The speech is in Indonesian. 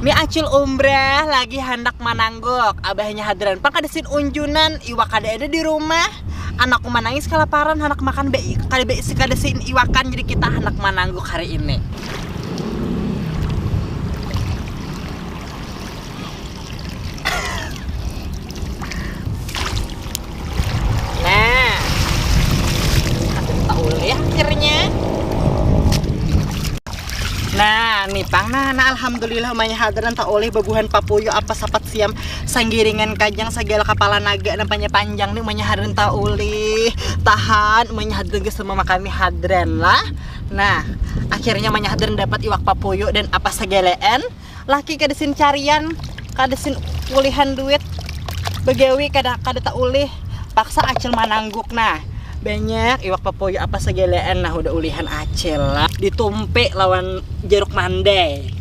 Mi acil umrah lagi hendak mananggok. Abahnya hadran pangkadesin unjunan iwak ada di rumah. Anakku manangis kelaparan hendak makan be kadesin iwakan, jadi kita hendak mananggok hari ini. Nah, tak boleh akhirnya. Nah, nih pang nah alhamdulillah umanya hadran tak oleh babuhan papuyo apa sapat siam sanggiringan kajang segala kepala naga nampaknya panjang nih umanya hadran tak oleh tahan umanya hadran geus sama kami hadran lah. Nah, akhirnya umanya hadran dapat iwak papuyo dan apa segalaan laki kadesin carian kadesin ulihan duit begawi kada tak ulih paksa acil manangguk. Nah, banyak iwak papoyo apa segalaan, nah udah ulihan acil lah ditumpe lawan jeruk mandai.